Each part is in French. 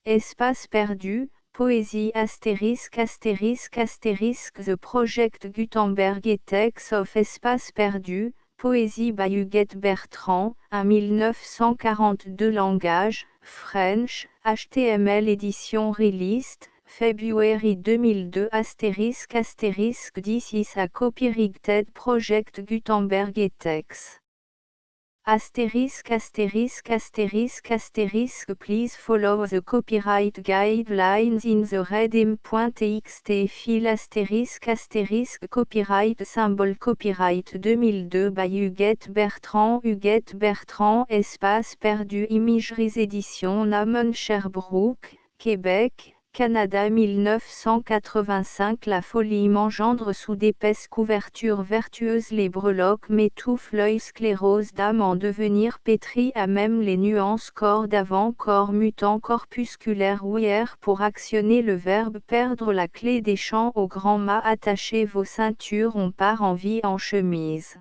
Espace perdu, poésie astérisque astérisque astérisque The Project Gutenberg et Texts of Espace perdu, poésie by Huguette Bertrand, 1942 Langage, French, HTML édition Released, February 2002 astérisque astérisque This is a copyrighted project Gutenberg et Texts. Astérisque astérisque astérisque astérisque Please follow the copyright guidelines in the redeem.txt file astérisque astérisque copyright symbol copyright 2002 by Huguette Bertrand espace perdu Imageries édition Namon Sherbrooke, Québec, Canada 1985 La folie m'engendre sous d'épaisses couvertures vertueuses les breloques m'étouffent l'œil sclérose d'âme en devenir pétrie à même les nuances corps d'avant corps mutant corpusculaire ou hier pour actionner le verbe perdre la clé des champs au grand mât attachez vos ceintures on part en vie en chemise.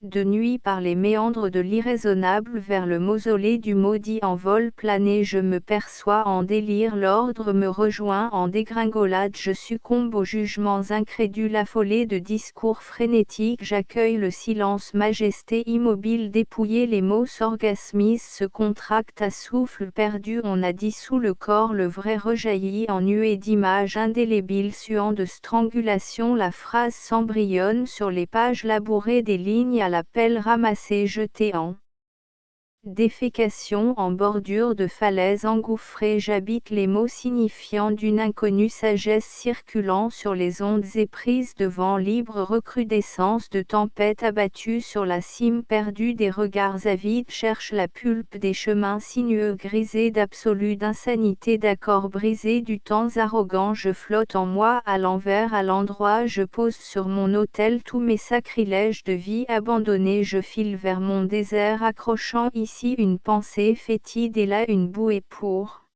De nuit par les méandres de l'irraisonnable vers le mausolée du maudit en vol plané je me perçois en délire l'ordre me rejoint en dégringolade je succombe aux jugements incrédules affolés de discours frénétiques j'accueille le silence majesté immobile dépouillé les mots s'orgasmisent se contractent à souffle perdu on a dissous le corps le vrai rejaillit en nuée d'images indélébiles suant de strangulation la phrase s'embryonne sur les pages labourées des lignes à la pelle ramassée jetée en défécation en bordure de falaise engouffrée j'habite les mots signifiants d'une inconnue sagesse circulant sur les ondes éprises de vent libre recrudescence de tempête abattue sur la cime perdue des regards avides cherche la pulpe des chemins sinueux grisés d'absolue d'insanité d'accords brisés du temps arrogant je flotte en moi à l'envers à l'endroit je pose sur mon autel tous mes sacrilèges de vie abandonnée je file vers mon désert accrochant ici une pensée fétide et là une bouée pour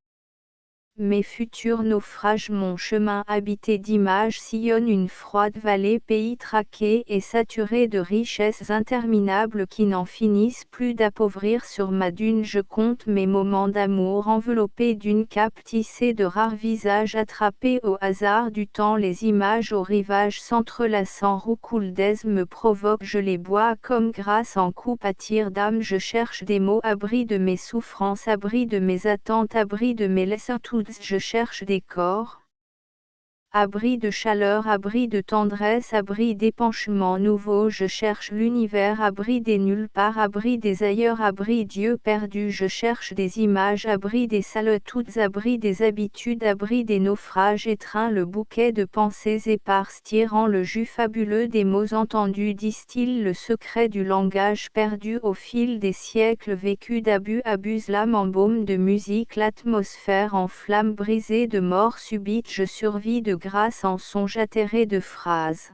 mes futurs naufrages mon chemin habité d'images sillonne une froide vallée pays traqué et saturé de richesses interminables qui n'en finissent plus d'appauvrir sur ma dune je compte mes moments d'amour enveloppés d'une cape tissée de rares visages attrapés au hasard du temps les images au rivage s'entrelaçant roucouldes me provoquent je les bois comme grâce en coupe à tire d'âme je cherche des mots abri de mes souffrances abri de mes attentes abri de mes lassitudes je cherche des corps, abri de chaleur, abri de tendresse, abri d'épanchement nouveau, je cherche l'univers, abri des nulle part, abri des ailleurs, abri Dieu perdu, je cherche des images, abri des solitudes, abri des habitudes, abri des naufrages, étreint le bouquet de pensées éparses, tirant le jus fabuleux des mots entendus, distille le secret du langage perdu au fil des siècles vécus d'abus, abuse l'âme en baume de musique, l'atmosphère en flamme brisée de mort subite, je survis de grâce en songe atterré de phrases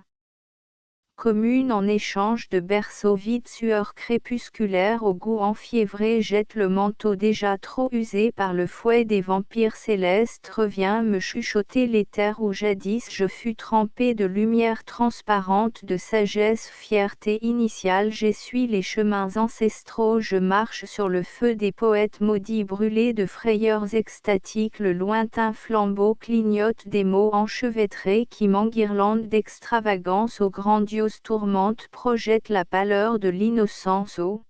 commune en échange de berceaux vides sueur crépusculaire au goût enfiévré jette le manteau déjà trop usé par le fouet des vampires célestes revient me chuchoter l'éther où jadis je fus trempé de lumière transparente de sagesse fierté initiale j'essuie les chemins ancestraux je marche sur le feu des poètes maudits brûlés de frayeurs extatiques le lointain flambeau clignote des mots enchevêtrés qui m'enguirlandent d'extravagance aux grandioses tourmente projette la pâleur de l'innocence au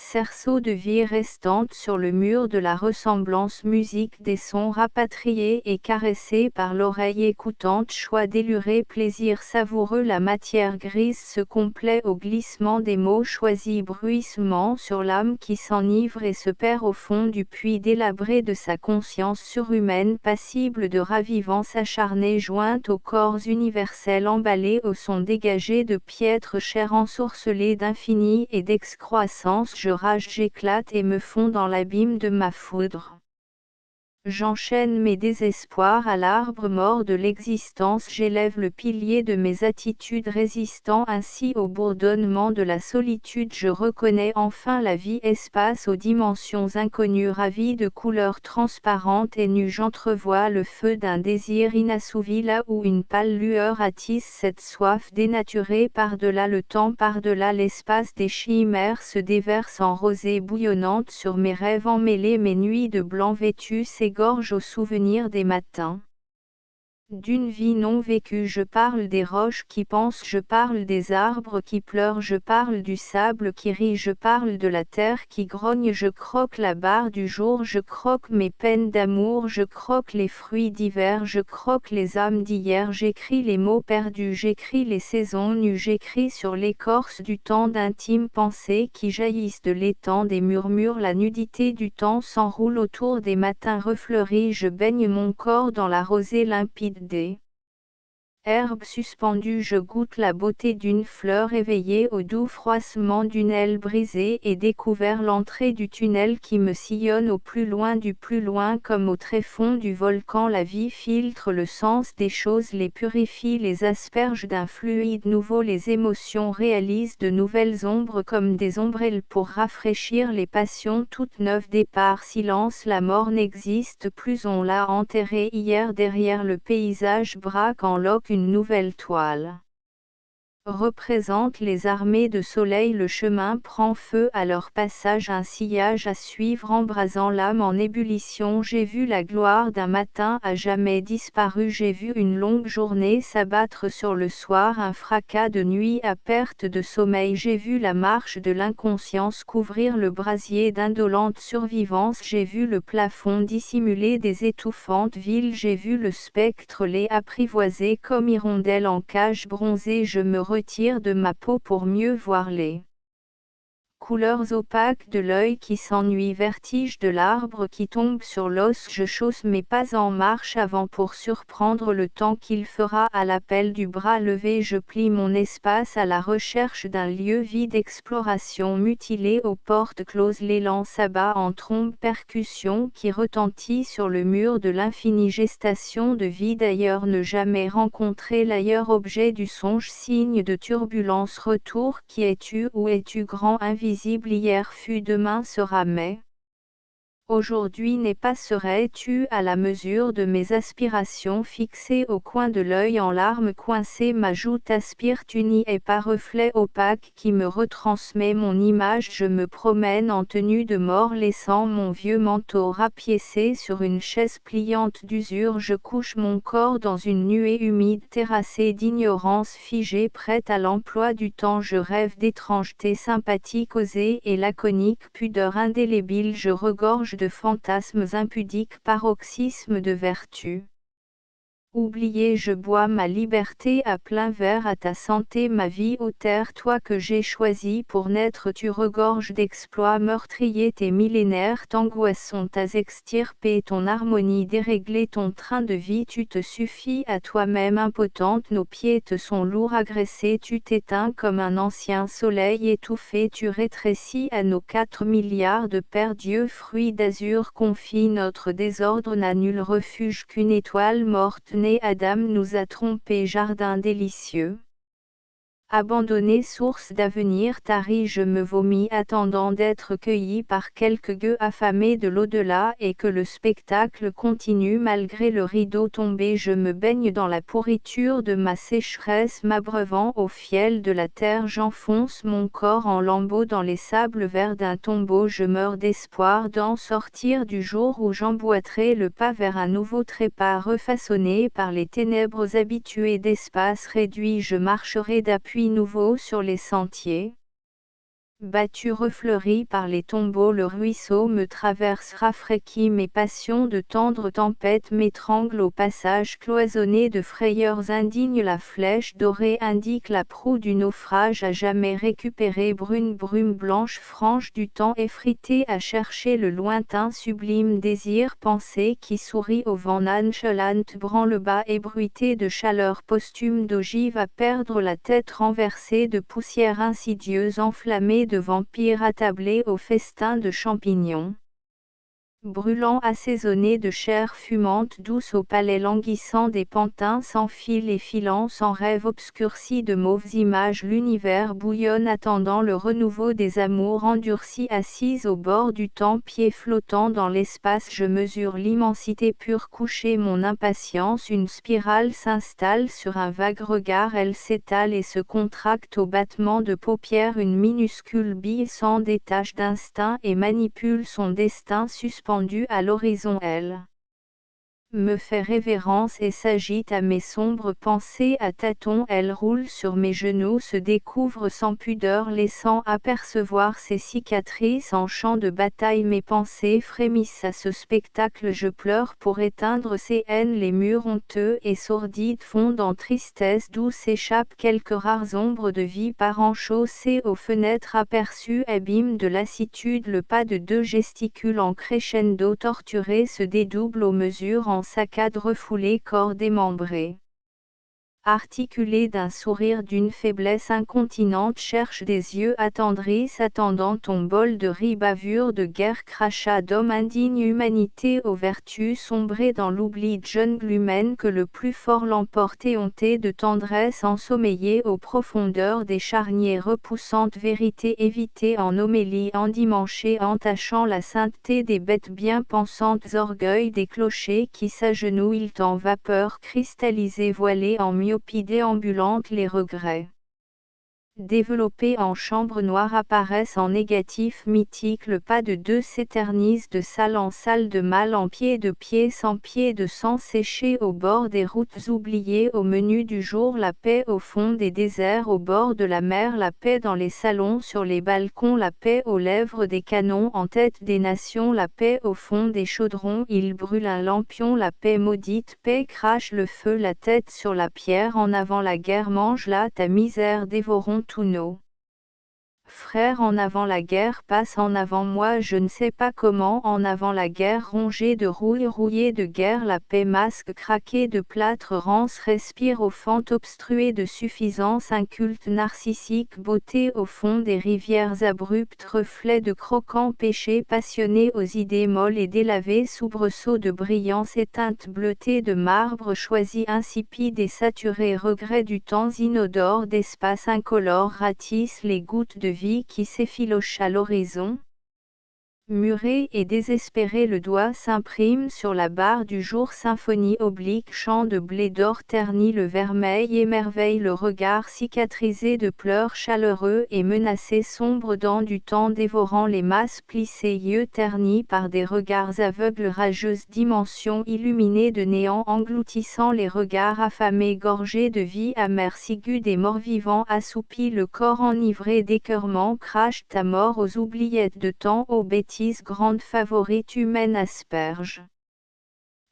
cerceau de vie restante sur le mur de la ressemblance musique des sons rapatriés et caressés par l'oreille écoutante choix déluré plaisir savoureux la matière grise se complaît au glissement des mots choisis bruissement sur l'âme qui s'enivre et se perd au fond du puits délabré de sa conscience surhumaine passible de ravivance acharnée jointe aux corps universels emballés au son dégagé de piètre chair ensorcelée d'infini et d'excroissance je rage j'éclate et me fonds dans l'abîme de ma foudre. J'enchaîne mes désespoirs à l'arbre mort de l'existence, j'élève le pilier de mes attitudes résistant ainsi au bourdonnement de la solitude, je reconnais enfin la vie espace aux dimensions inconnues ravies de couleurs transparentes et nues, j'entrevois le feu d'un désir inassouvi là où une pâle lueur attise cette soif dénaturée par-delà le temps, par-delà l'espace, des chimères se déversent en rosée bouillonnante sur mes rêves emmêlés, mes nuits de blanc vêtues s'égorgent au souvenir des matins d'une vie non vécue, je parle des roches qui pensent, je parle des arbres qui pleurent, je parle du sable qui rit, je parle de la terre qui grogne, je croque la barre du jour, je croque mes peines d'amour, je croque les fruits d'hiver, je croque les âmes d'hier, j'écris les mots perdus, j'écris les saisons nues, j'écris sur l'écorce du temps d'intimes pensées qui jaillissent de l'étang des murmures, la nudité du temps s'enroule autour des matins refleuris, je baigne mon corps dans la rosée limpide des herbes suspendues, je goûte la beauté d'une fleur éveillée au doux froissement d'une aile brisée et découvert l'entrée du tunnel qui me sillonne au plus loin du plus loin comme au tréfonds du volcan. La vie filtre le sens des choses, les purifie, les asperge d'un fluide nouveau, les émotions réalisent de nouvelles ombres comme des ombrelles pour rafraîchir les passions toutes neuves. Départ, silence, la mort n'existe plus, on l'a enterrée hier derrière le paysage, braque en loque une nouvelle toile. Représente les armées de soleil, le chemin prend feu à leur passage, un sillage à suivre embrasant l'âme en ébullition, j'ai vu la gloire d'un matin à jamais disparu, j'ai vu une longue journée s'abattre sur le soir, un fracas de nuit à perte de sommeil, j'ai vu la marche de l'inconscience couvrir le brasier d'indolente survivance, j'ai vu le plafond dissimuler des étouffantes villes, j'ai vu le spectre les apprivoiser comme hirondelles en cage bronzée, je me retire de ma peau pour mieux voir les couleurs opaques de l'œil qui s'ennuie, vertige de l'arbre qui tombe sur l'os, je chausse mes pas en marche avant pour surprendre le temps qu'il fera à l'appel du bras levé, je plie mon espace à la recherche d'un lieu vide, exploration mutilée aux portes closes, l'élan s'abat en trombe percussion qui retentit sur le mur de l'infini, gestation de vie d'ailleurs ne jamais rencontré, l'ailleurs objet du songe, signe de turbulence, retour, qui es-tu, où es-tu, grand invisible, hier fut, demain sera, mais aujourd'hui n'est pas, serais-tu à la mesure de mes aspirations fixées au coin de l'œil en larmes coincées, ma joue t'aspire, tu n'y es pas, reflet opaque qui me retransmet mon image, je me promène en tenue de mort laissant mon vieux manteau rapiécé sur une chaise pliante d'usure, je couche mon corps dans une nuée humide terrassée d'ignorance figée prête à l'emploi du temps, je rêve d'étrangeté sympathique osée et laconique, pudeur indélébile, je regorge de fantasmes impudiques, paroxysme de vertu. Oublié, je bois ma liberté à plein verre, à ta santé ma vie ô terre, toi que j'ai choisi pour naître, tu regorges d'exploits meurtriers, tes millénaires t'angoisses sont à extirper, ton harmonie déréglée, ton train de vie, tu te suffis à toi-même impotente, nos pieds te sont lourds agressés, tu t'éteins comme un ancien soleil étouffé, tu rétrécis à nos 4 milliards de pères, Dieu fruit d'azur confie, notre désordre n'a nul refuge qu'une étoile morte. Adam nous a trompés, jardin délicieux. Abandonné, source d'avenir tarie, je me vomis attendant d'être cueilli par quelques gueux affamés de l'au-delà et que le spectacle continue malgré le rideau tombé, je me baigne dans la pourriture de ma sécheresse, m'abreuvant au fiel de la terre, j'enfonce mon corps en lambeaux dans les sables verts d'un tombeau, je meurs d'espoir d'en sortir du jour où j'emboîterai le pas vers un nouveau trépas refaçonné par les ténèbres habituées d'espace réduit, je marcherai d'appui nouveau sur les sentiers. Battu refleuri par les tombeaux, le ruisseau me traverse, rafraîchit mes passions, de tendres tempêtes m'étranglent au passage cloisonné de frayeurs indignes, la flèche dorée indique la proue du naufrage à jamais récupéré, brune brume blanche franche du temps effrité à chercher le lointain sublime désir, pensée qui sourit au vent nonchalant, branle-bas ébruité de chaleur posthume d'ogive à perdre la tête renversée de poussière insidieuse enflammée de vampires attablés au festin de champignons. Brûlant assaisonné de chair fumante douce au palais languissant des pantins sans fil et filant sans rêve obscurci de mauves images, l'univers bouillonne attendant le renouveau des amours endurcis, assise au bord du temps, pieds flottants dans l'espace, je mesure l'immensité pure couchée mon impatience, une spirale s'installe sur un vague regard, elle s'étale et se contracte au battement de paupières, une minuscule bille s'en détache d'instinct et manipule son destin suspendu à l'horizon, elle me fait révérence et s'agite à mes sombres pensées à tâtons, elle roule sur mes genoux, se découvre sans pudeur laissant apercevoir ses cicatrices en champ de bataille, mes pensées frémissent à ce spectacle, je pleure pour éteindre ces haines, les murs honteux et sordides fondent en tristesse d'où s'échappent quelques rares ombres de vie par enchaussées aux fenêtres aperçues, abîme de lassitude, le pas de deux gesticule en crescendo torturé se dédouble aux mesures en saccade refoulé, corps démembré. Articulé d'un sourire d'une faiblesse incontinente, cherche des yeux attendris s'attendant ton bol de riz, bavure de guerre, crachat d'homme indigne, humanité aux vertus sombrées dans l'oubli, jungle humaine que le plus fort l'emporte, éhontée de tendresse ensommeillée aux profondeurs des charniers, repoussante vérité évitée en homélie endimanchée, entachant la sainteté des bêtes bien pensantes, orgueil des clochers qui s'agenouillent en vapeur cristallisée voilée en myopie déambulante, les regrets développés en chambre noire apparaissent en négatif mythique, le pas de deux s'éternise de salle en salle, de mal en pied, de pied sans pied, de sang séché au bord des routes oubliées, au menu du jour la paix au fond des déserts, au bord de la mer la paix dans les salons, sur les balcons la paix aux lèvres des canons, en tête des nations la paix au fond des chaudrons, il brûle un lampion, la paix maudite, paix crache le feu, la tête sur la pierre, en avant la guerre, mange-la ta misère, dévorons tous nos frères, en avant la guerre, passe en avant moi je ne sais pas comment, en avant la guerre, rongée de rouille, rouillée de guerre, la paix, masque craqué de plâtre, rance, respire au fente obstrué de suffisance, inculte narcissique, beauté au fond des rivières abruptes, reflet de croquant péché passionné aux idées molles et délavées, soubresaut de brillance éteinte, bleuté de marbre choisi, insipide et saturé, regret du temps inodore, d'espace incolore, ratisse les gouttes de vie qui s'effiloche à l'horizon. Muré et désespéré, le doigt s'imprime sur la barre du jour, symphonie oblique, chant de blé d'or terni, le vermeil émerveille le regard cicatrisé de pleurs chaleureux et menacés, sombre dents du temps dévorant les masses plissées, yeux ternis par des regards aveugles, rageuse dimension illuminée de néant engloutissant les regards affamés, gorgés de vie amère, ciguë des morts-vivants assoupis, le corps enivré d'écœurement, crache ta mort aux oubliettes de temps, aux bêtises, grande favorite humaine asperge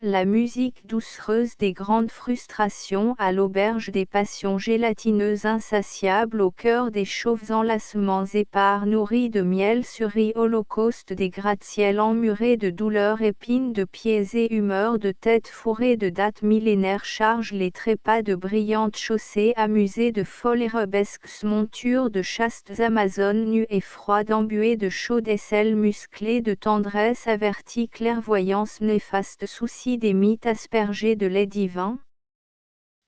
la musique doucereuse des grandes frustrations à l'auberge des passions gélatineuses insatiables, au cœur des chauves enlacements épars nourris de miel sur riz, holocauste des gratte-ciel emmurés de douleurs, épines de pieds et humeurs de têtes fourrées de dates millénaires, charge les trépas de brillantes chaussées amusées de folles et rebesques montures de chastes amazones nues et froides embuées de chaudes aisselles musclées de tendresse avertie, clairvoyance néfaste, souci des mythes aspergés de lait divin.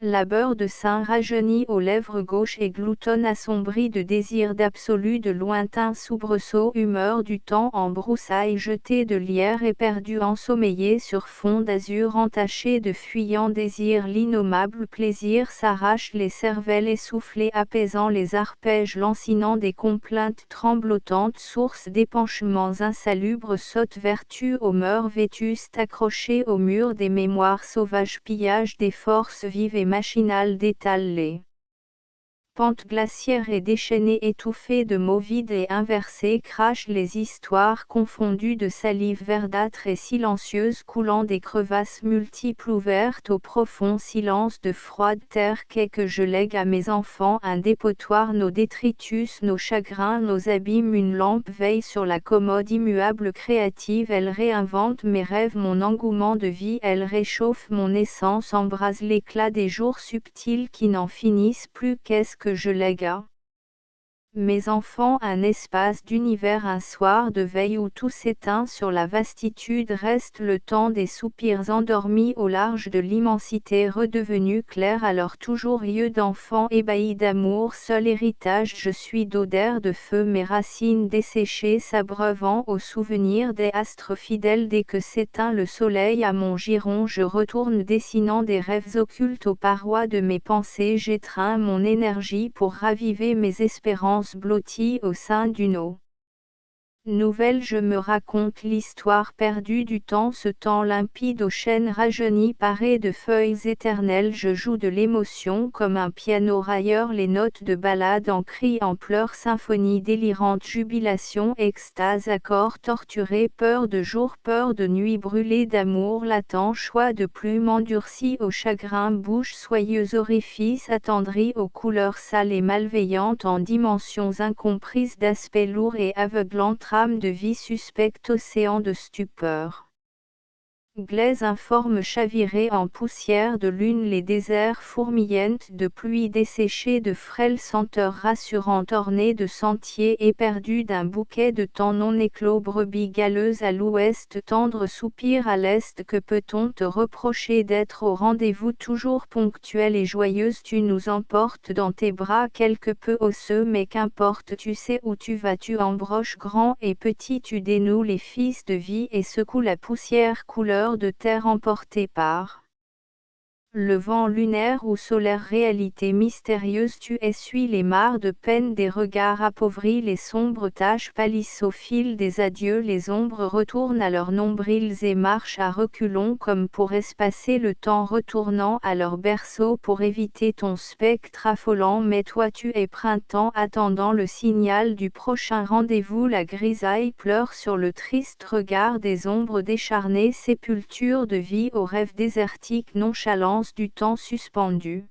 Labeur de sein rajeuni aux lèvres gauches et gloutonne assombri de désir d'absolu, de lointain soubresaut, humeur du temps en broussailles, jeté de lierre éperdu, ensommeillé sur fond d'azur entaché de fuyants désirs, l'innommable plaisir s'arrache les cervelles essoufflées, apaisant les arpèges lancinants des complaintes tremblotantes, source d'épanchements insalubres, saute vertu aux mœurs vétustes, accrochée au mur des mémoires sauvages, pillage des forces vives et machinal d'étale les pentes glaciaires et déchaînées, étouffées de mots vides et inversés, crachent les histoires confondues de salive verdâtre et silencieuse coulant des crevasses multiples ouvertes au profond silence de froide terre qu'est que je lègue à mes enfants un dépotoir, nos détritus, nos chagrins, nos abîmes, une lampe veille sur la commode immuable créative, elle réinvente mes rêves, mon engouement de vie, elle réchauffe mon essence, embrase l'éclat des jours subtils qui n'en finissent plus, qu'est-ce que je lègue à Mes enfants, un espace d'univers, un soir de veille où tout s'éteint sur la vastitude, reste le temps des soupirs endormis au large de l'immensité redevenue claire, alors toujours yeux d'enfant ébahis d'amour, seul héritage je suis d'odeur de feu, mes racines desséchées s'abreuvant au souvenir des astres fidèles. Dès que s'éteint le soleil à mon giron, je retourne dessinant des rêves occultes aux parois de mes pensées, j'étreins mon énergie pour raviver mes espérances blotties au sein d'une eau nouvelle. Je me raconte l'histoire perdue du temps, ce temps limpide aux chaînes rajeunies paré de feuilles éternelles. Je joue de l'émotion comme un piano railleur, les notes de ballade en cris, en pleurs, symphonie délirante, jubilation, extase, accords torturés, peur de jour, peur de nuit, brûlée d'amour latent, choix de plumes endurcies au chagrin, bouche soyeuse, orifice attendri aux couleurs sales et malveillantes, en dimensions incomprises d'aspect lourd et aveuglant, trame de vie suspecte, océan de stupeur. Glaise informe chavirée en poussière de lune, les déserts fourmillantes de pluie desséchée, de frêles senteurs rassurantes ornées de sentiers éperdus d'un bouquet de temps non éclos, brebis galeuses à l'ouest, tendre soupir à l'est. Que peut-on te reprocher d'être au rendez-vous, toujours ponctuelle et joyeuse? Tu nous emportes dans tes bras quelque peu osseux, mais qu'importe, tu sais où tu vas, tu embroches grand et petit, tu dénoues les fils de vie et secoues la poussière couleur de terre emportée par le vent lunaire ou solaire, réalité mystérieuse. Tu essuies les mares de peine des regards appauvris, les sombres taches pâlissent au fil des adieux, les ombres retournent à leurs nombrils et marchent à reculons comme pour espacer le temps, retournant à leur berceau pour éviter ton spectre affolant. Mais toi tu es printemps, attendant le signal du prochain rendez-vous. La grisaille pleure sur le triste regard des ombres décharnées, sépulture de vie aux rêves désertiques, nonchalance du temps suspendu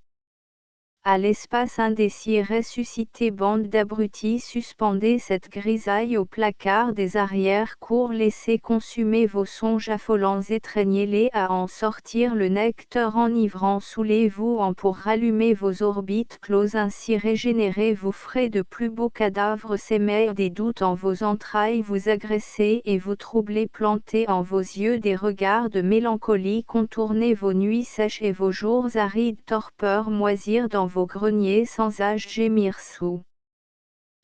à l'espace indécis, ressuscité, bande d'abrutis, suspendez cette grisaille au placard des arrière-cours, laissez consumer vos songes affolants, étreignez-les à en sortir le nectar enivrant, saoulez-vous en pour rallumer vos orbites closes, ainsi régénérez, vous ferez de plus beaux cadavres, s'émeillent des doutes en vos entrailles, vous agressez et vous troublez, plantez en vos yeux des regards de mélancolie, contournez vos nuits sèches et vos jours arides, torpeur moisir dans vos greniers sans âge, gémir sous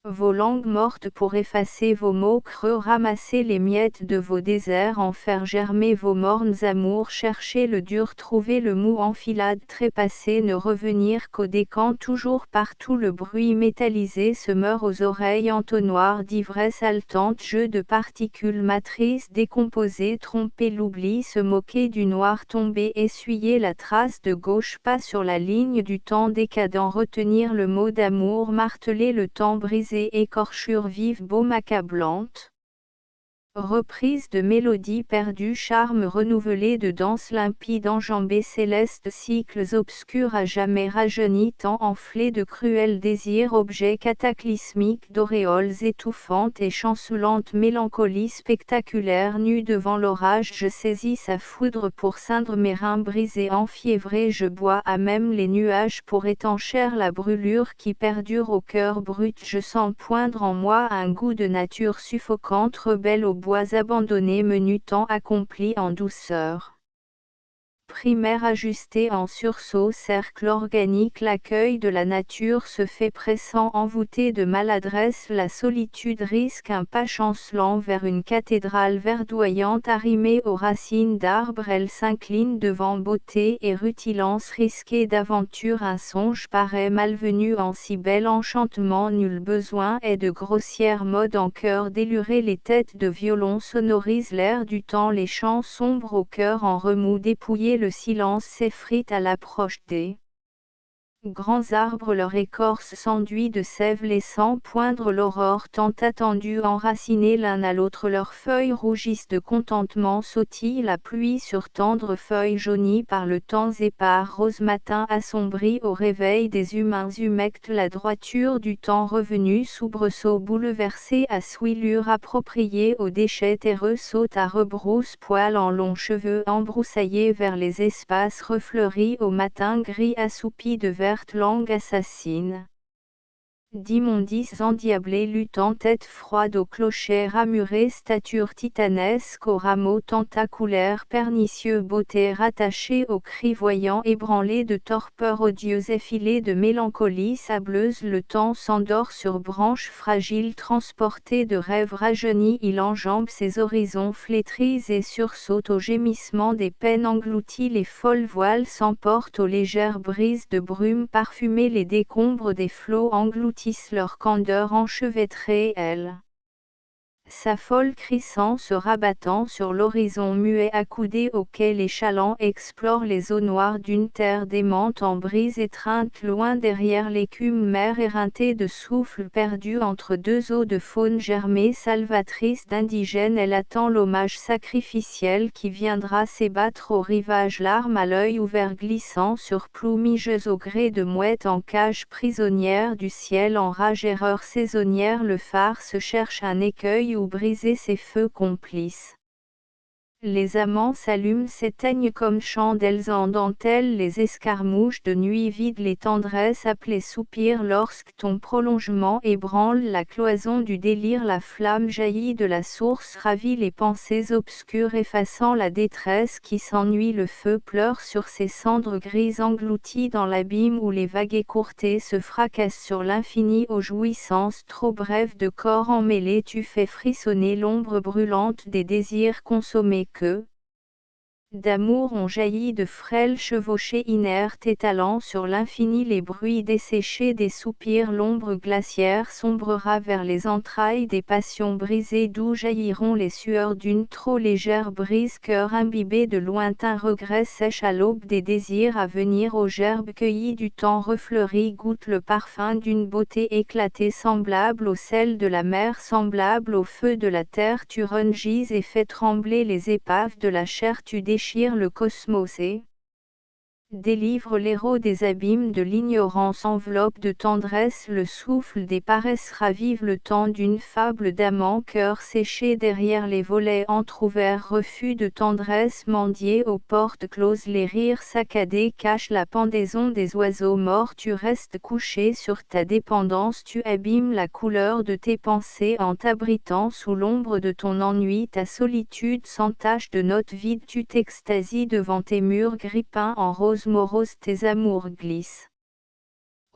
vos langues mortes pour effacer vos mots creux, ramasser les miettes de vos déserts, en faire germer vos mornes amours, chercher le dur, trouver le mou, enfilade trépassée, ne revenir qu'au décan, toujours partout le bruit métallisé se meurt aux oreilles, entonnoir d'ivresse haletante, jeu de particules matrices décomposées, tromper l'oubli, se moquer du noir tombé, essuyer la trace de gauche, pas sur la ligne du temps décadent, retenir le mot d'amour, marteler le temps brisé, écorchure vive, baume accablante. Reprise de mélodies perdues, charme renouvelé de danse limpide enjambée, céleste cycles obscurs à jamais rajeunis, temps enflé de cruels désirs, objets cataclysmiques d'auréoles étouffantes et chancelantes, mélancolie spectaculaire, nue devant l'orage, je saisis sa foudre pour ceindre mes reins brisés, enfiévré je bois à même les nuages pour étancher la brûlure qui perdure au cœur brut, je sens poindre en moi un goût de nature suffocante, rebelle au bois abandonné, menu temps accompli en douceur. Primaire ajusté en sursaut, cercle organique, l'accueil de la nature se fait pressant, envoûté de maladresse, la solitude risque un pas chancelant vers une cathédrale verdoyante, arrimée aux racines d'arbres, elle s'incline devant beauté et rutilance, risquée d'aventure, un songe paraît malvenu en si bel enchantement, nul besoin est de grossière mode en chœur déluré, les têtes de violon sonorisent l'air du temps, les chants sombres au cœur en remous, dépouillé le silence s'effrite à l'approche des grands arbres, leur écorce s'enduit de sève laissant poindre l'aurore tant attendue, enracinés l'un à l'autre, leurs feuilles rougissent de contentement, sautille la pluie sur tendres feuilles jaunies par le temps épars, rose matin assombri au réveil des humains humectes, la droiture du temps revenu, soubresaut bouleversé à souillure appropriée aux déchets terreux, saute à rebrousse-poil en longs cheveux embroussaillés vers les espaces refleuris au matin gris assoupi de vertes langues assassines. d'immondices endiablés luttant tête froide au clocher ramuré stature titanesque aux rameaux tentaculaires pernicieux beauté rattachée aux cris voyants ébranlés de torpeur odieuse effilés de mélancolie sableuse le temps s'endort sur branches fragiles transporté de rêves rajeunis il enjambe ses horizons flétris et sursaute au gémissement des peines englouties les folles voiles s'emportent aux légères brises de brume parfumées les décombres des flots engloutissent leur candeur enchevêtrée elle s'affole crissant se rabattant sur l'horizon muet accoudé auquel les chalands explorent les eaux noires d'une terre démente en brise étreinte loin derrière l'écume mer éreintée de souffle perdu entre deux eaux de faune germée salvatrice d'indigènes elle attend l'hommage sacrificiel qui viendra s'ébattre au rivage larmes à l'œil ouvert glissant sur ploumigeuse au gré de mouettes en cage prisonnière du ciel en rage erreur saisonnière le phare se cherche un écueil ou briser ses feux complices. Les amants s'allument s'éteignent comme chandelles en dentelle les escarmouches de nuit vident les tendresses appelées soupirs lorsque ton prolongement ébranle la cloison du délire la flamme jaillit de la source ravit les pensées obscures effaçant la détresse qui s'ennuie le feu pleure sur ses cendres grises englouties dans l'abîme où les vagues écourtées se fracassent sur l'infini aux jouissances trop brèves de corps emmêlés tu fais frissonner l'ombre brûlante des désirs consommés que d'amour ont jailli de frêles chevauchées inertes étalant sur l'infini les bruits desséchés des soupirs l'ombre glaciaire sombrera vers les entrailles des passions brisées d'où jailliront les sueurs d'une trop légère brise cœur imbibé de lointains regrets sèche à l'aube des désirs à venir aux gerbes cueillies du temps refleuries goûte le parfum d'une beauté éclatée semblable au sel de la mer semblable au feu de la terre tu rungis et fais trembler les épaves de la chair tu déchires le cosmos et délivre l'héros des abîmes de l'ignorance enveloppe de tendresse le souffle des paresses ravive le temps d'une fable d'amant cœur séché derrière les volets entr'ouverts refus de tendresse mendier aux portes closes les rires saccadés cachent la pendaison des oiseaux morts tu restes couché sur ta dépendance tu abîmes la couleur de tes pensées en t'abritant sous l'ombre de ton ennui ta solitude sans tache de notes vides tu t'extasies devant tes murs gris peints en rose morose tes amours glissent.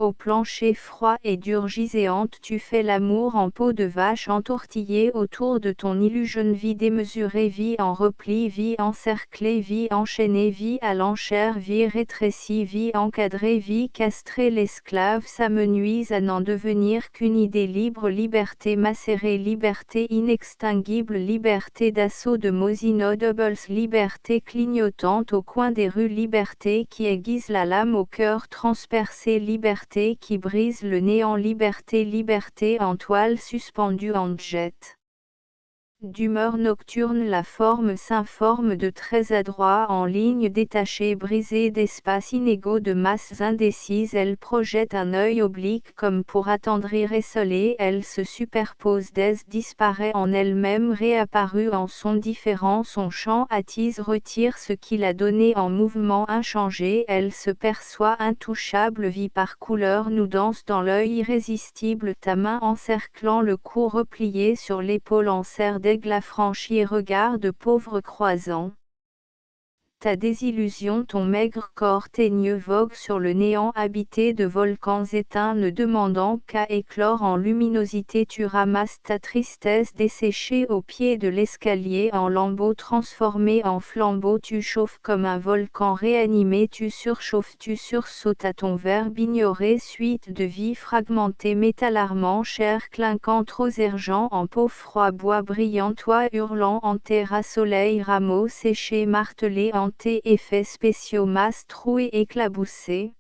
Au plancher froid et dur giséante tu fais l'amour en peau de vache entortillée autour de ton illusion vie démesurée vie en repli vie encerclée vie enchaînée vie à l'enchère vie rétrécie vie encadrée vie castrée l'esclave s'amenuise à n'en devenir qu'une idée libre liberté macérée liberté inextinguible liberté d'assaut de mots inaudibles liberté clignotante au coin des rues liberté qui aiguise la lame au cœur transpercé liberté qui brise le néant liberté liberté en toile suspendue en jet. D'humeur nocturne la forme s'informe de traits adroits en lignes détachées brisées d'espaces inégaux de masses indécises elle projette un œil oblique comme pour attendrir esselée elle se superpose d'aise disparaît en elle-même réapparue en son différent son champ attise retire ce qu'il a donné en mouvement inchangé elle se perçoit intouchable vit par couleur nous danse dans l'œil irrésistible ta main encerclant le cou replié sur l'épaule en serre d'aigle affranchi regard de pauvre croisant. Ta désillusion ton maigre corps teigneux vogue sur le néant habité de volcans éteints ne demandant qu'à éclore en luminosité tu ramasses ta tristesse desséchée au pied de l'escalier en lambeaux transformés en flambeaux tu chauffes comme un volcan réanimé tu surchauffes tu sursautes à ton verbe ignoré suite de vie fragmentée métal armant chair clinquant trop ergeant en peau froid bois brillant toit hurlant en terre à soleil rameaux séchés martelés en effets spéciaux masses trouées éclaboussées.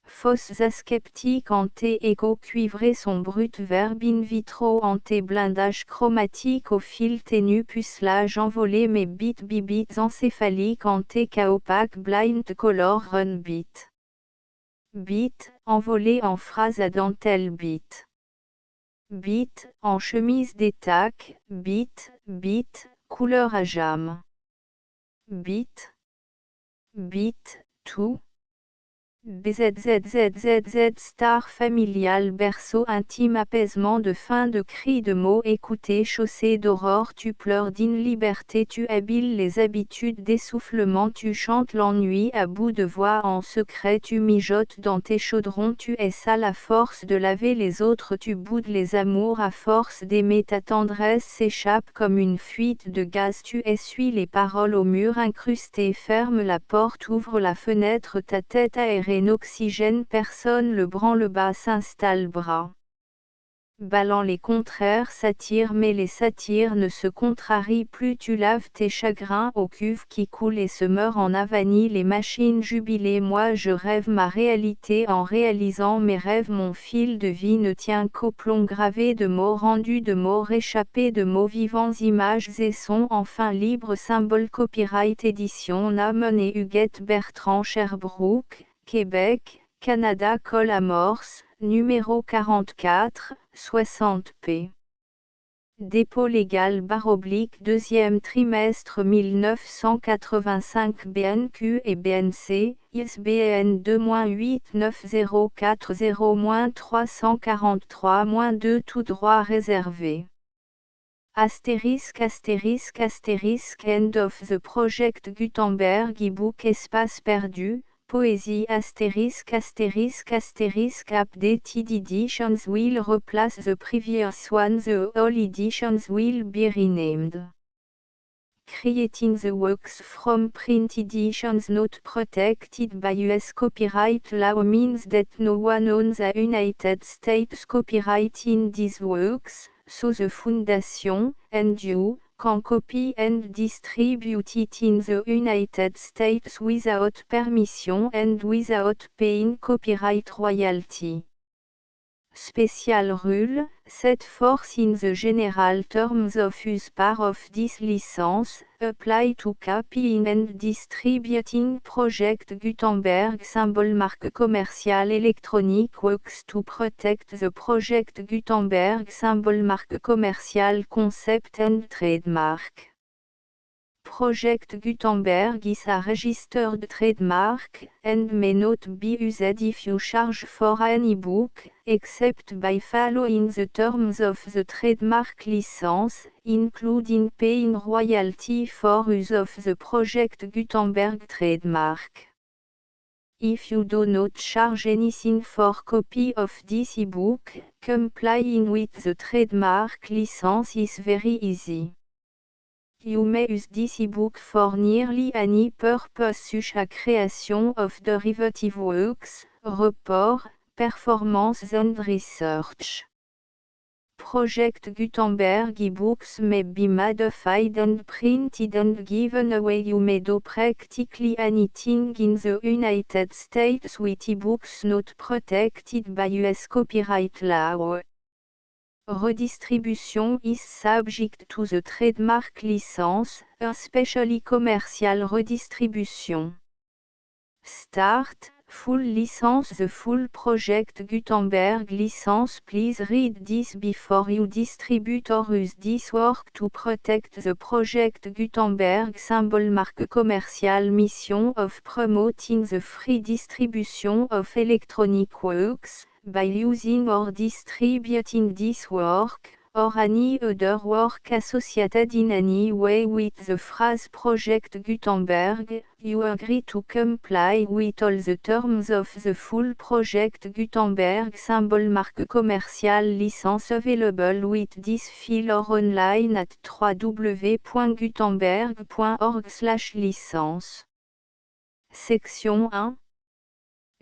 Fosses asceptiques en écho cuivré son brut verbe in vitro en blindage chromatique au fil ténu pucelage envolé mes bits bibits encéphaliques en opaque blind color run bit. Bit, envolé en phrase à dentelle bit. Bit, en chemise d'étaque, bit, bit, couleur à jam. Bit, bit, tout. BZZZZZ star familial berceau intime apaisement de fin de cris de mots écoutés chaussée d'aurore tu pleures d'inliberté tu habiles les habitudes d'essoufflement tu chantes l'ennui à bout de voix en secret tu mijotes dans tes chaudrons tu es sale à force de laver les autres tu boudes les amours à force d'aimer ta tendresse s'échappe comme une fuite de gaz tu essuies les paroles au mur incrusté ferme la porte ouvre la fenêtre ta tête aérée n'oxygène personne le branle-bas s'installe bras ballant les contraires s'attirent mais les satires ne se contrarient plus tu laves tes chagrins aux cuves qui coulent et se meurent en avanie les machines jubilées moi je rêve ma réalité en réalisant mes rêves mon fil de vie ne tient qu'au plomb gravé de mots rendus de mots réchappés de mots vivants images et sons enfin libres symboles copyright édition Namen et Huguette Bertrand Sherbrooke, Québec, Canada Col Amorce, numéro 44, 60 p. Dépôt légal deuxième trimestre 1985 BNQ et BNC, ISBN 2-89040-343-2 tout droit réservé. Astérisque end of the project Gutenberg ebook espace perdu. Poésie updated editions will replace the previous one the all editions will be renamed. Creating the works from print editions not protected by US copyright law means that no one owns a United States copyright in these works, so the Foundation, and you, can copy and distribute it in the United States without permission and without paying copyright royalty. Special rule, set forth in the general terms of use part of this license, apply to copying and distributing Project Gutenberg symbol marque commerciale Electronic Works to protect the Project Gutenberg symbol marque commerciale concept and trademark. Project Gutenberg is a registered trademark, and may not be used if you charge for an ebook, except by following the terms of the trademark license, including paying royalty for use of the Project Gutenberg trademark. If you do not charge anything for copy of this ebook, complying with the trademark license is very easy. You may use this ebook for nearly any purpose such as creation of derivative works, report, performance and research. Project Gutenberg ebooks may be modified and printed and given away. You may do practically anything in the United States with ebooks not protected by US copyright law. Redistribution is subject to the trademark license, especially commercial redistribution. Start, full license. The full Project Gutenberg license. Please read this before you distribute or use this work to protect the Project Gutenberg symbol marque commerciale mission of promoting the free distribution of electronic works, by using or distributing this work, or any other work associated in any way with the phrase Project Gutenberg, you agree to comply with all the terms of the full Project Gutenberg symbol marque commerciale licence available with this file or online at www.gutenberg.org/licence. Section 1.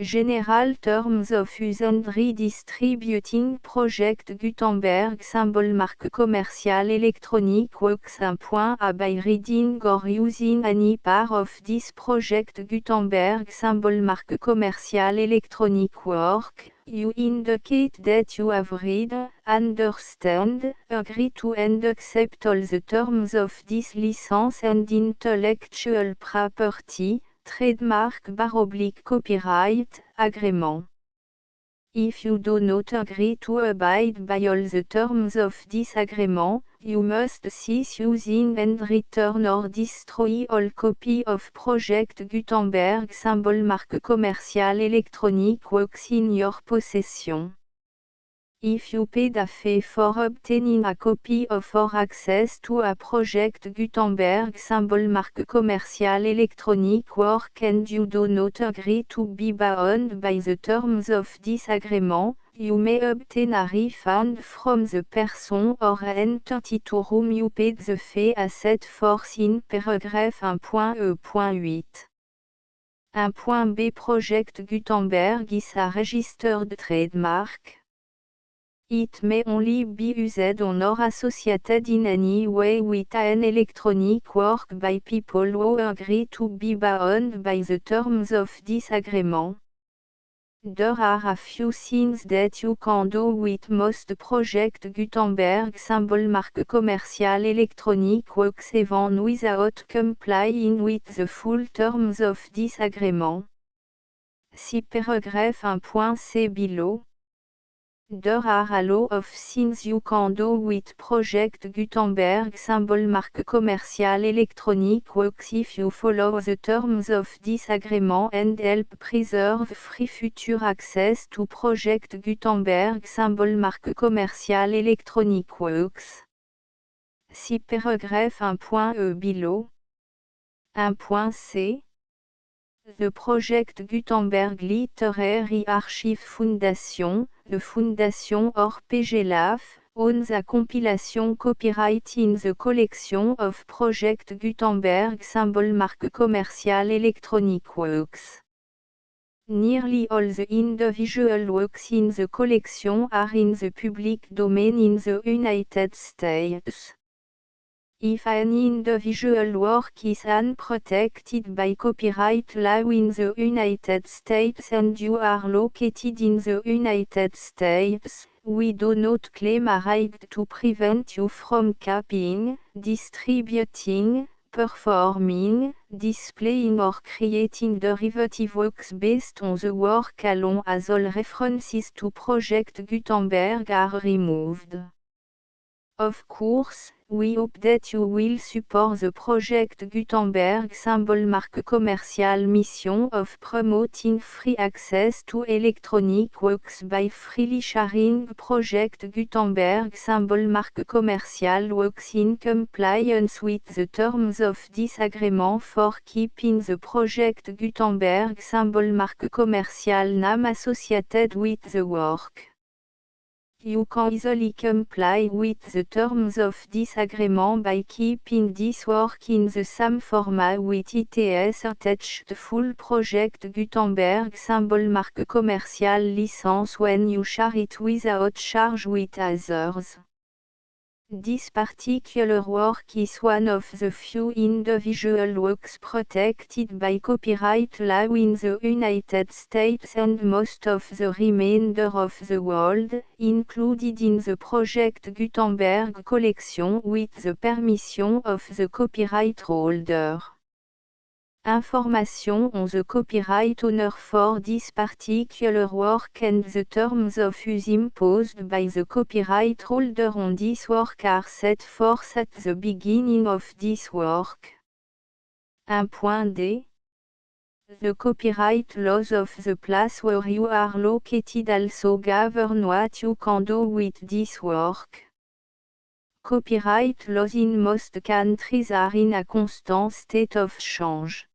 General Terms of Use and Redistributing Project Gutenberg symbol marque commerciale Electronic Works 1.a by reading or using any part of this Project Gutenberg symbol marque commerciale Electronic Work, you indicate that you have read, understand, agree to and accept all the terms of this license and intellectual property, trademark /copyright, agrément. If you do not agree to abide by all the terms of this agreement, you must cease using and return or destroy all copy of Project Gutenberg symbol marque commerciale électronique works in your possession. If you paid a fee for obtaining a copy of or access to a Project Gutenberg symbol marque commerciale électronique work and you do not agree to be bound by the terms of this agreement, you may obtain a refund from the person or entity to whom you paid the fee as set forth in paragraph 1.e.8. 1.b Project Gutenberg is a registered trademark. It may only be used on or associated in any way with an electronic work by people who agree to be bound by the terms of this agreement. There are a few things that you can do with most Project Gutenberg symbol marque commerciale électronique works even without complying with the full terms of this agreement. See paragraph 1.c below. There are a lot of things you can do with Project Gutenberg symbol marque commerciale électronique works if you follow the terms of this agreement and help preserve free future access to Project Gutenberg symbol marque commerciale électronique works. See paragraph 1.e below. 1.c The Project Gutenberg Literary Archive Foundation, the Foundation or PGLAF, owns a compilation copyright in the collection of Project Gutenberg symbol marque commerciale électronique works. Nearly all the individual works in the collection are in the public domain in the United States. If an individual work is unprotected by copyright law in the United States and you are located in the United States, we do not claim a right to prevent you from copying, distributing, performing, displaying or creating derivative works based on the work alone as all references to Project Gutenberg are removed. Of course, we hope that you will support the Project Gutenberg symbol marque commerciale mission of promoting free access to electronic works by freely sharing Project Gutenberg symbol marque commerciale works in compliance with the terms of this agreement for keeping the Project Gutenberg symbol marque commerciale name associated with the work. You can easily comply with the terms of this agreement by keeping this work in the same format with its attached full Project Gutenberg symbol marque commerciale license when you share it without charge with others. This particular work is one of the few individual works protected by copyright law in the United States and most of the remainder of the world, included in the Project Gutenberg collection with the permission of the copyright holder. Information on the copyright owner for this particular work and the terms of use imposed by the copyright holder on this work are set forth at the beginning of this work. 1.d The copyright laws of the place where you are located also govern what you can do with this work. Copyright laws in most countries are in a constant state of change.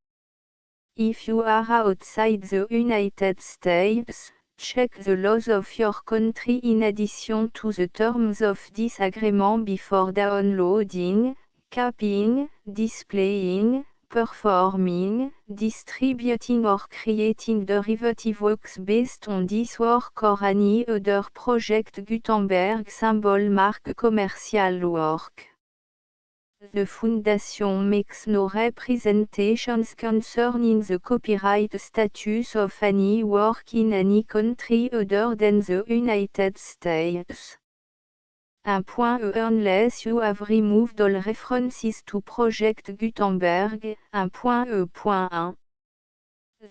If you are outside the United States, check the laws of your country in addition to the terms of this agreement before downloading, copying, displaying, performing, distributing or creating derivative works based on this work or any other Project Gutenberg symbol marque commercial work. The Foundation makes no representations concerning the copyright status of any work in any country other than the United States. 1.e Unless you have removed all references to Project Gutenberg, 1.e.1.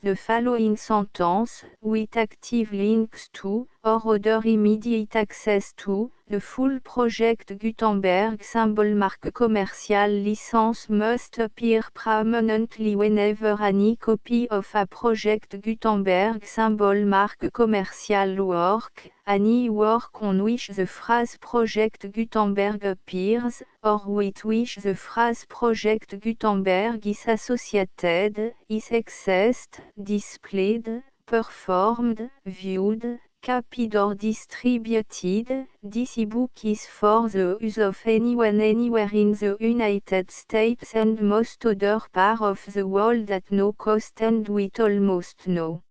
The following sentence, with active links to, or order immediate access to, the full project Gutenberg symbol marque commercial license must appear prominently whenever any copy of a project Gutenberg symbol marque commercial work, any work on which the phrase project Gutenberg appears, or with which the phrase project Gutenberg is associated, is accessed, displayed, performed, viewed, copied or distributed. This ebook is for the use of anyone anywhere in the United States and most other parts of the world at no cost and with almost no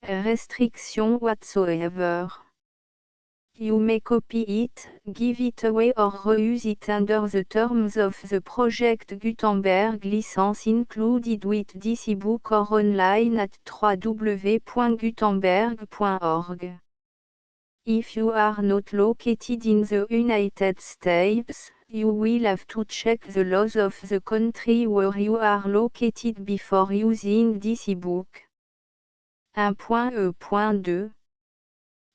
restriction whatsoever. You may copy it, give it away or reuse it under the terms of the Project Gutenberg license included with this ebook or online at www.gutenberg.org. If you are not located in the United States, you will have to check the laws of the country where you are located before using this ebook. 1.E.2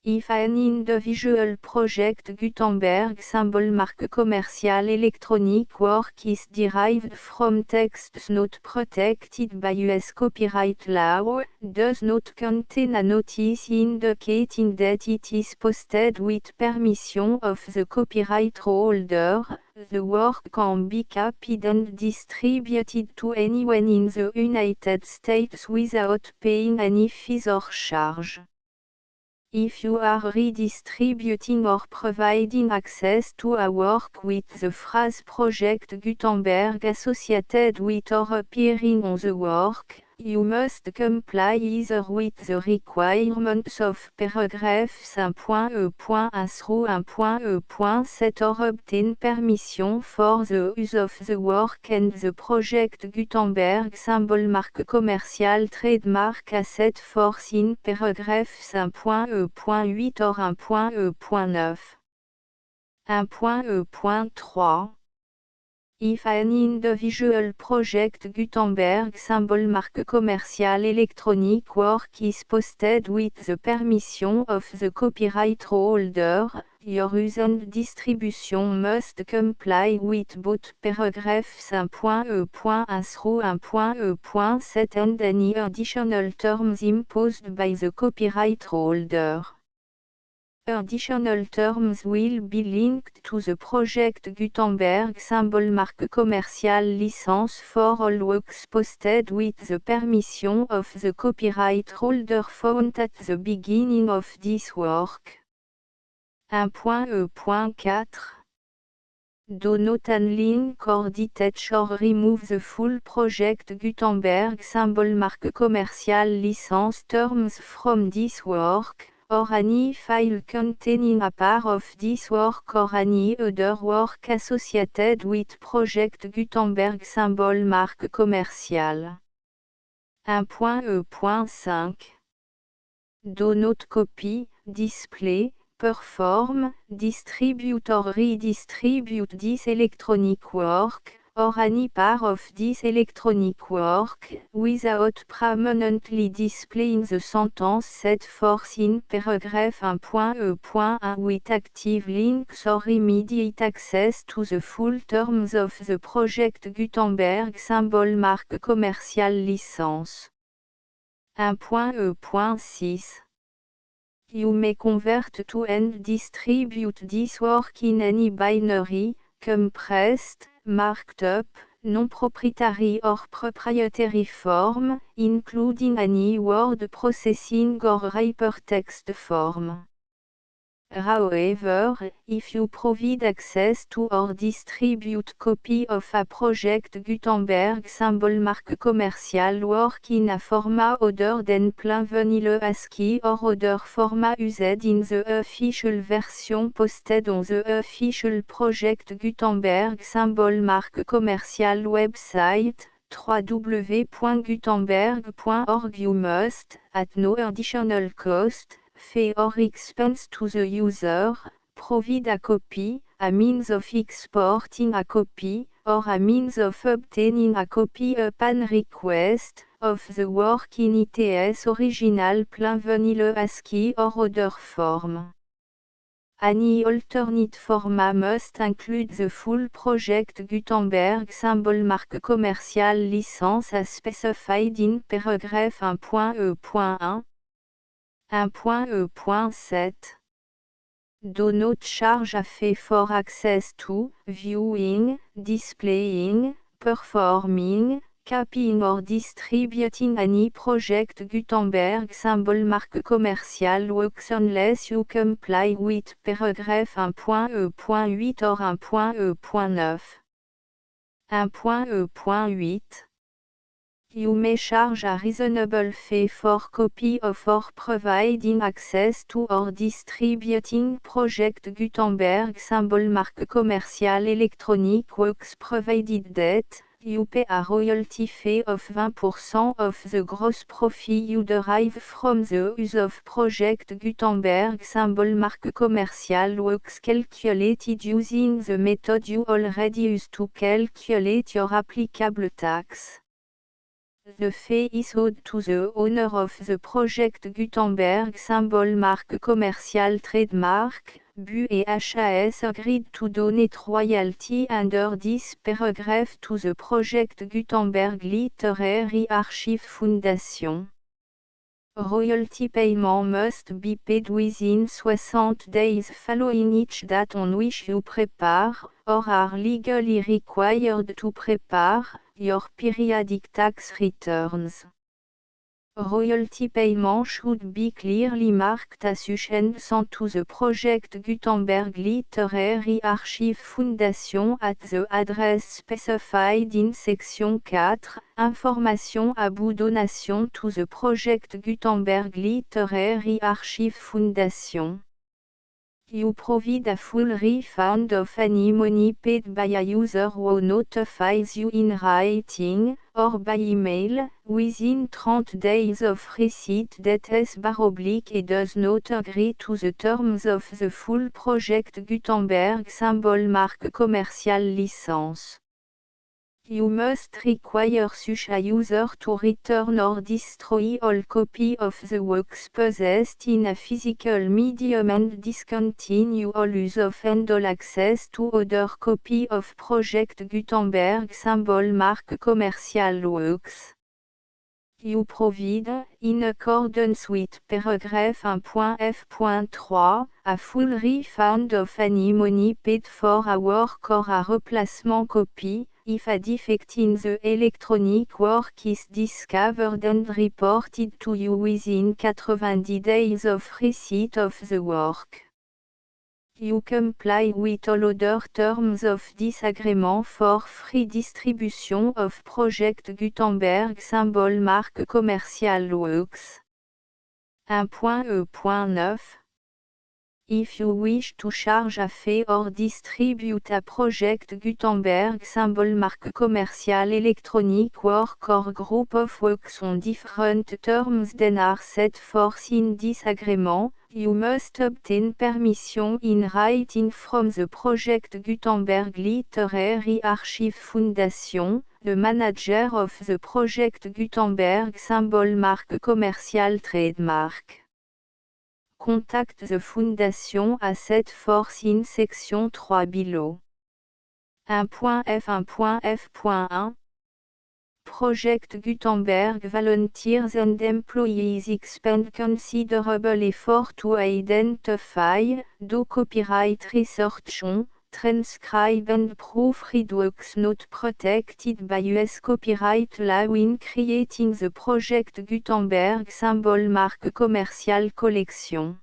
If an individual project Gutenberg symbol marque commercial electronic work is derived from texts not protected by US copyright law, does not contain a notice indicating that it is posted with permission of the copyright holder, the work can be copied and distributed to anyone in the United States without paying any fees or charge. If you are redistributing or providing access to a work with the phrase Project Gutenberg associated with or appearing on the work, you must comply either with the requirements of paragraphs 1.E.1 through 1.E.7 or obtain permission for the use of the work and the Project Gutenberg symbol marque commercial trademark asset force in paragraphs 1.E.8 or 1.E.9. 1.E.3 If an individual project Gutenberg symbol marque commercial electronic work is posted with the permission of the copyright holder, your use and distribution must comply with both paragraphs 1.E.1 through 1.E.7 and any additional terms imposed by the copyright holder. Additional terms will be linked to the Project Gutenberg symbol marque commercial license for all works posted with the permission of the copyright holder found at the beginning of this work. 1.E.4 Do not unlink or detach or remove the full Project Gutenberg symbol marque commercial license terms from this work, or any file containing a part of this work or any other work associated with Project Gutenberg symbol marque commercial. 1.E.5 Do not copy, display, perform, distribute or redistribute this electronic work, or any part of this electronic work, without permanently displaying the sentence set forth in paragraph 1.E.1 with active links or immediate access to the full terms of the Project Gutenberg symbol marque commercial license. 1.E.6 You may convert to and distribute this work in any binary, compressed, marked up, non-proprietary or proprietary form, including any word processing or hypertext form. However, if you provide access to or distribute copy of a Project Gutenberg symbol marque commercial work in a format other than plain vanilla ASCII or other format used in the official version posted on the official Project Gutenberg symbol marque commercial website, www.gutenberg.org you must, at no additional cost, fee or expense to the user, provide a copy, a means of exporting a copy, or a means of obtaining a copy upon request, of the work in its original plain vanilla ASCII or other form. Any alternate format must include the full Project Gutenberg symbol marque commerciale licence as specified in paragraph 1.e.1. 1.e.7. Do not charge a fee for access to, viewing, displaying, performing, copying or distributing any Project Gutenberg symbol marque commerciale works unless you comply with paragraph 1.e.8 or 1.e.9. 1.e.8. You may charge a reasonable fee for copy of or providing access to or distributing Project Gutenberg symbol marque commerciale electronic works provided that you pay a royalty fee of 20% of the gross profit you derive from the use of Project Gutenberg symbol marque commerciale works calculated using the method you already use to calculate your applicable tax. The fee is owed to the owner of the Project Gutenberg symbol marque commerciale trademark. BU et HAS agreed to donate royalty under this paragraph to the Project Gutenberg Literary Archive Foundation. Royalty payment must be paid within 60 days following each date on which you prepare, or are legally required to prepare, your periodic tax returns. Royalty payment should be clearly marked association to the Project Gutenberg Literary Archive Foundation at the address specified in section 4, Information about donation to the Project Gutenberg Literary Archive Foundation. You provide a full refund of any money paid by a user who notifies you in writing, or by email, within 30 days of receipt that /et does not agree to the terms of the full Project Gutenberg symbol marque commerciale licence. You must require such a user to return or destroy all copy of the works possessed in a physical medium and discontinue all use of and all access to other copy of Project Gutenberg symbol marque commerciale works. You provide, in accordance with paragraph 1.f.3, a full refund of any money paid for a work or a replacement copy, if a defect in the electronic work is discovered and reported to you within 90 days of receipt of the work. You comply with all other terms of this agreement for free distribution of Project Gutenberg symbol marque commerciale works. 1.e.9. If you wish to charge a fee or distribute a Project Gutenberg symbol marque commerciale electronic work or group of works on different terms than are set forth in this agreement, you must obtain permission in writing from the Project Gutenberg Literary Archive Foundation, the manager of the Project Gutenberg symbol marque commerciale trademark. Contact the Foundation as set forth in section 3 below. 1.f.1.f.1 Project Gutenberg volunteers and employees expend considerable effort to identify, do copyright research on, transcribe and proofread works not protected by US copyright law in creating the Project Gutenberg symbol marque commerciale collection.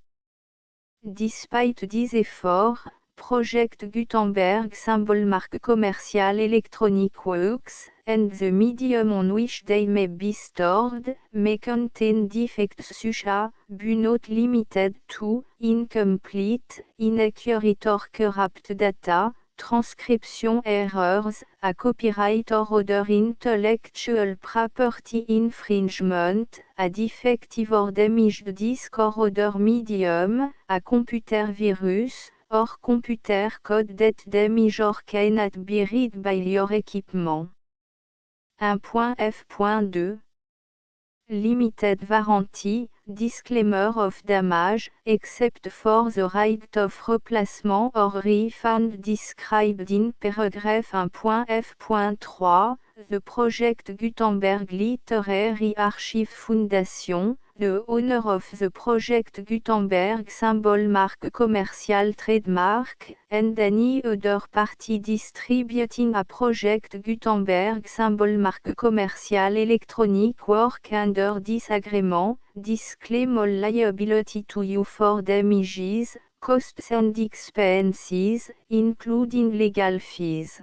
Despite these efforts, Project Gutenberg symbol marque commerciale electronic works, and the medium on which they may be stored, may contain defects such as, but not limited to, incomplete, inaccurate or corrupt data, transcription errors, a copyright or other intellectual property infringement, a defective or damaged disk or other medium, a computer virus, or computer code that damage or cannot be read by your equipment. 1.f.2 Limited warranty, disclaimer of damage, except for the right of replacement or refund described in paragraph 1.f.3, the Project Gutenberg Literary Archive Foundation, the owner of the Project Gutenberg symbol mark commercial trademark, and any other party distributing a Project Gutenberg symbol mark commercial electronic work under this agreement, disclaim all liability to you for damages, costs and expenses, including legal fees.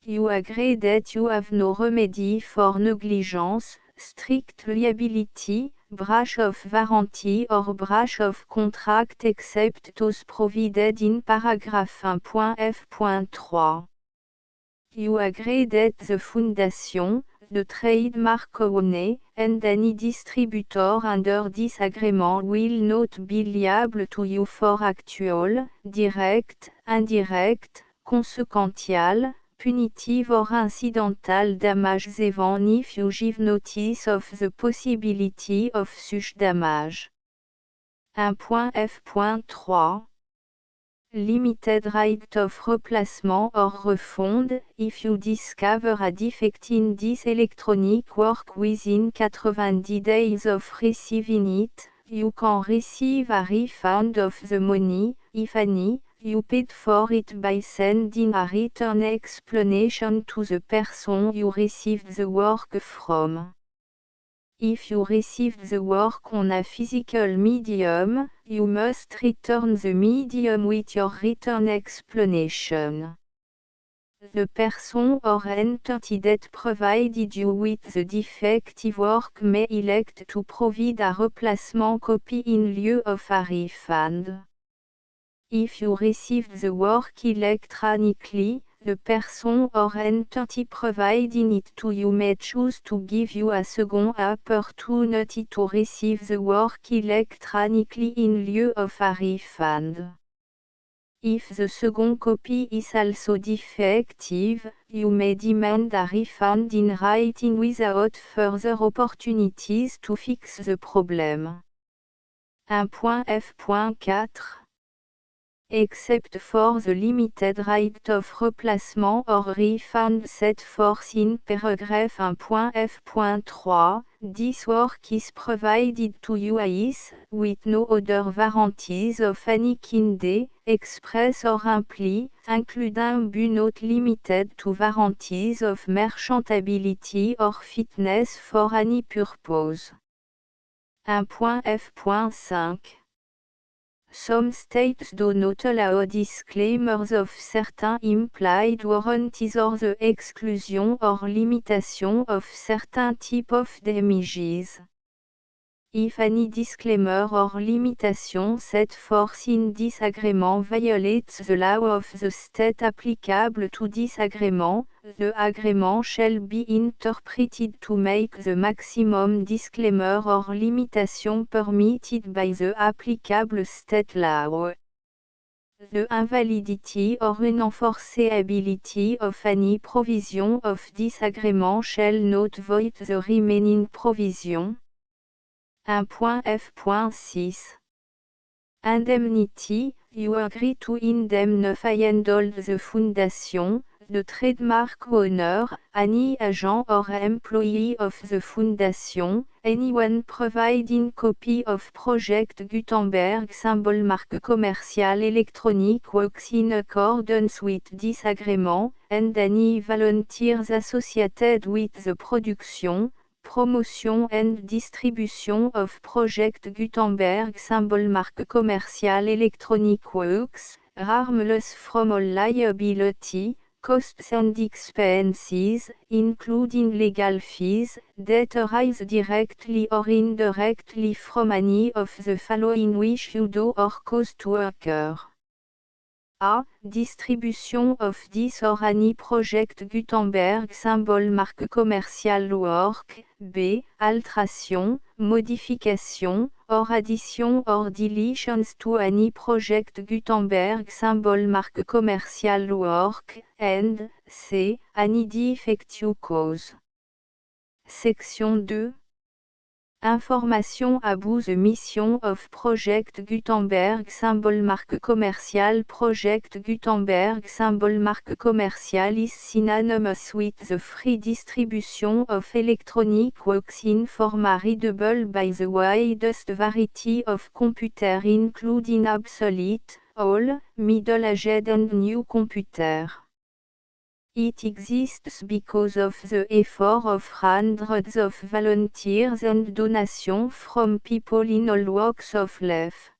You agree that you have no remedy for negligence, strict liability, breach of warranty or breach of contract except those provided in paragraph 1.f.3. You agree that the Foundation, the trademark owner, and any distributor under this agreement will not be liable to you for actual, direct, indirect, consequential, punitive or incidental damages even if you give notice of the possibility of such damage. 1.f.3 Limited right of replacement or refund, if you discover a defect in this electronic work within 90 days of receiving it, you can receive a refund of the money, if any, you paid for it by sending a written explanation to the person you received the work from. If you received the work on a physical medium, you must return the medium with your written explanation. The person or entity that provided you with the defective work may elect to provide a replacement copy in lieu of a refund. If you received the work electronically, the person or entity providing it to you may choose to give you a second opportunity to receive the work electronically in lieu of a refund. If the second copy is also defective, you may demand a refund in writing without further opportunities to fix the problem. 1.f.4 Except for the limited right of replacement or refund set forth in paragraph 1.f.3, this work is provided to you as, with no other warranties of any kind, express or imply, including but not limited to warranties of merchantability or fitness for any purpose. 1.f.5 Some states do not allow disclaimers of certain implied warranties or the exclusion or limitation of certain type of damages. If any disclaimer or limitation set forth in this agreement violates the law of the state applicable to this agreement, the agreement shall be interpreted to make the maximum disclaimer or limitation permitted by the applicable state law. The invalidity or unenforceability of any provision of this agreement shall not void the remaining provision. 1.f.6 Indemnity, you agree to indemnify and hold the Foundation, the trademark owner, any agent or employee of the Foundation, anyone providing copy of Project Gutenberg symbol mark commercial electronic works in accordance with this agreement, and any volunteers associated with the production, promotion and distribution of Project Gutenberg symbol mark commercial electronic works, harmless from all liability, costs and expenses, including legal fees, that arise directly or indirectly from any of the following which you do or cause to occur. A. Distribution of this or any Project Gutenberg symbol mark commercial work. B. Alteration, modification, or addition or deletions to any Project Gutenberg symbol mark commercial work. And C. Any defect you cause. Section 2. Information about the mission of Project Gutenberg symbol marque commerciale Project Gutenberg symbol marque commerciale is synonymous with the free distribution of electronic works in format readable by the widest variety of computer including obsolete, old, middle-aged and new computer. It exists because of the effort of hundreds of volunteers and donations from people in all walks of life.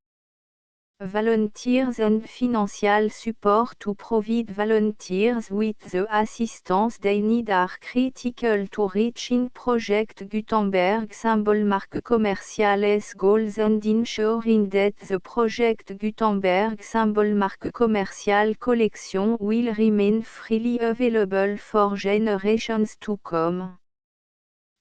Volunteers and financial support to provide volunteers with the assistance they need are critical to reaching Project Gutenberg symbol marque commerciales goals and ensuring that the Project Gutenberg symbol marque commercial collection will remain freely available for generations to come.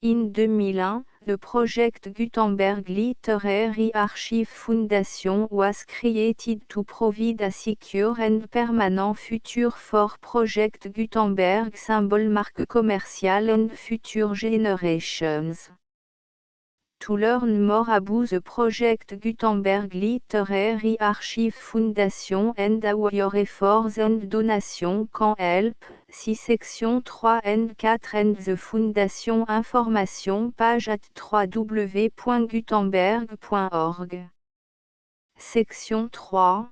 In 2001, the Project Gutenberg Literary Archive Foundation was created to provide a secure and permanent future for Project Gutenberg symbol marque commercial and future generations. To learn more about the Project Gutenberg Literary Archive Foundation and how your efforts and donations can help, see section 3 and 4 and the Foundation information page at www.gutenberg.org. Section 3.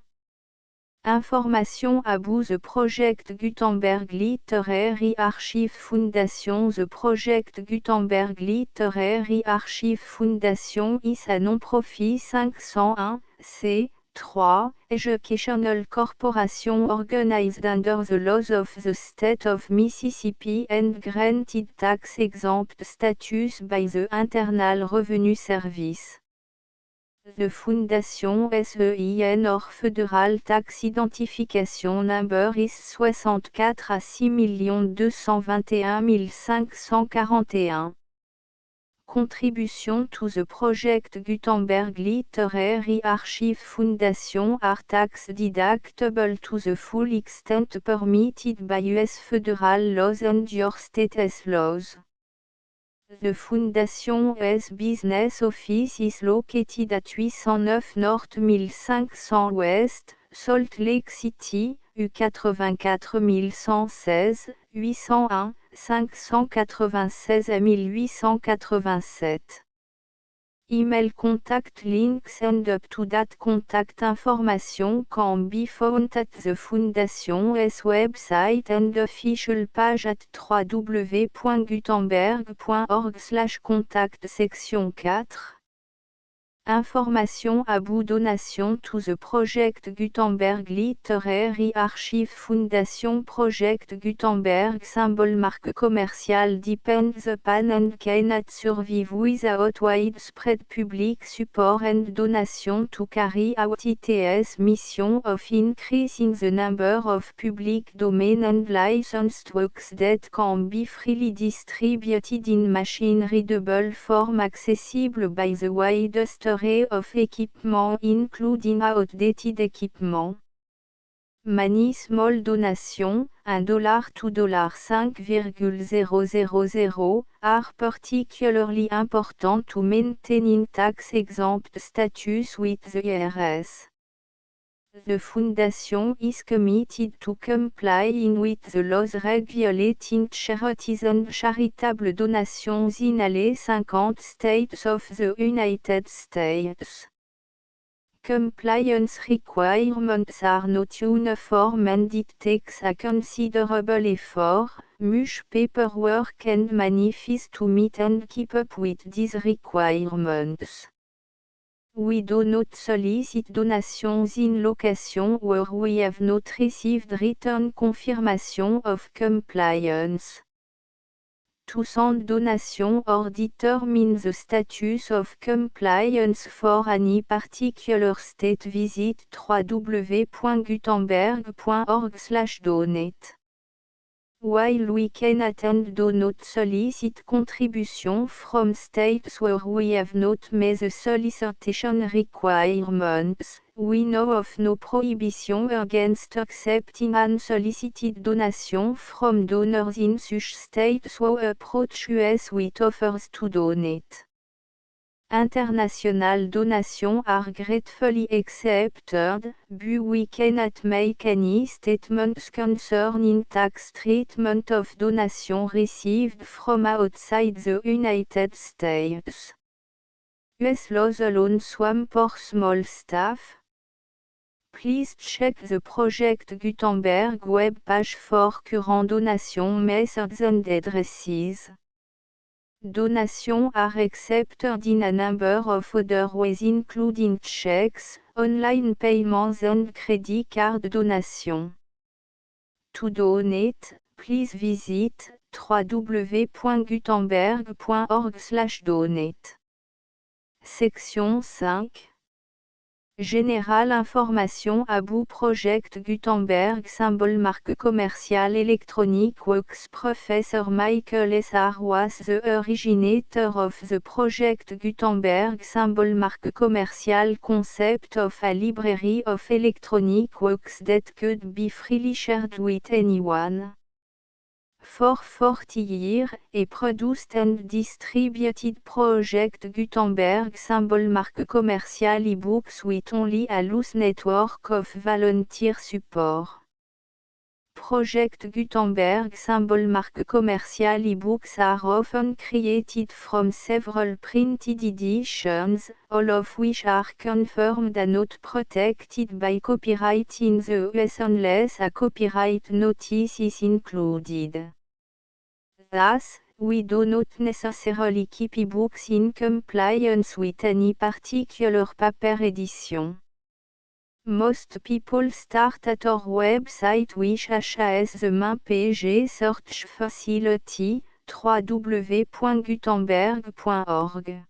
Information about the Project Gutenberg Literary Archive Foundation. The Project Gutenberg Literary Archive Foundation is a non-profit 501(c)(3) educational corporation organized under the laws of the state of Mississippi and granted tax-exempt status by the Internal Revenue Service. The Fondation SEIN or Federal Tax Identification Number is 64 à 6 221 541. Contribution to the Project Gutenberg Literary Archive Foundation are tax deductible to the full extent permitted by U.S. federal laws and your state's laws. The Foundation's business office is located at 809 North 1500 West, Salt Lake City, U84 116, 801, 596 à 1887. Email contact links and up-to-date contact information can be found at the Foundation's website and official page at www.gutenberg.org/contact section 4. Information about donation to the Project Gutenberg Literary Archive Foundation. Project Gutenberg symbol marque commercial depends upon and cannot survive without widespread public support and donation to carry out its mission of increasing the number of public domain and licensed works that can be freely distributed in machine-readable form accessible by the widest array of equipment including outdated equipment. Many small donations, $1 to $5,000, are particularly important to maintaining tax-exempt status with the IRS. The Foundation is committed to complying with the laws regulating charities and charitable donations in all 50 states of the United States. Compliance requirements are not uniform and it takes a considerable effort, much paperwork and money fees to meet and keep up with these requirements. We do not solicit donations in locations where we have not received written confirmation of compliance. To send donation or determine the status of compliance for any particular state, visit www.gutenberg.org/donate. While we cannot and do not solicit contribution from states where we have not met the solicitation requirements, we know of no prohibition against accepting unsolicited donation from donors in such states who approach us with offers to donate. International donations are gratefully accepted, but we cannot make any statements concerning tax treatment of donations received from outside the United States. US laws alone swamp for small staff. Please check the Project Gutenberg web page for current donation methods and addresses. Donations are accepted in a number of other ways including checks, online payments and credit card donation. To donate, please visit www.gutenberg.org/donate. Section 5. Générale information about Project Gutenberg symbol marque commerciale électronique Works Professor Michael S. R. was the originator of the Project Gutenberg symbol marque commerciale concept of a library of electronic works that could be freely shared with anyone. For 40 years, a produced and distributed Project Gutenberg symbol marque commerciale e-books with only a loose network of volunteer support. Project Gutenberg symbol marque commerciale e-books are often created from several printed editions, all of which are confirmed and not protected by copyright in the US unless a copyright notice is included. Thus, we do not necessarily keep ebooks in compliance with any particular paper edition. Most people start at our website which has the main page search facility, www.gutenberg.org.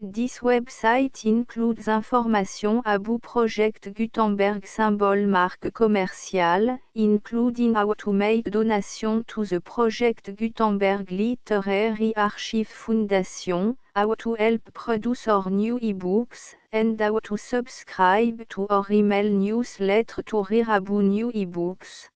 This website includes information about Project Gutenberg symbol marque commerciale, including how to make donation to the Project Gutenberg Literary Archive Foundation, how to help produce our new ebooks, and how to subscribe to our email newsletter to read about new ebooks.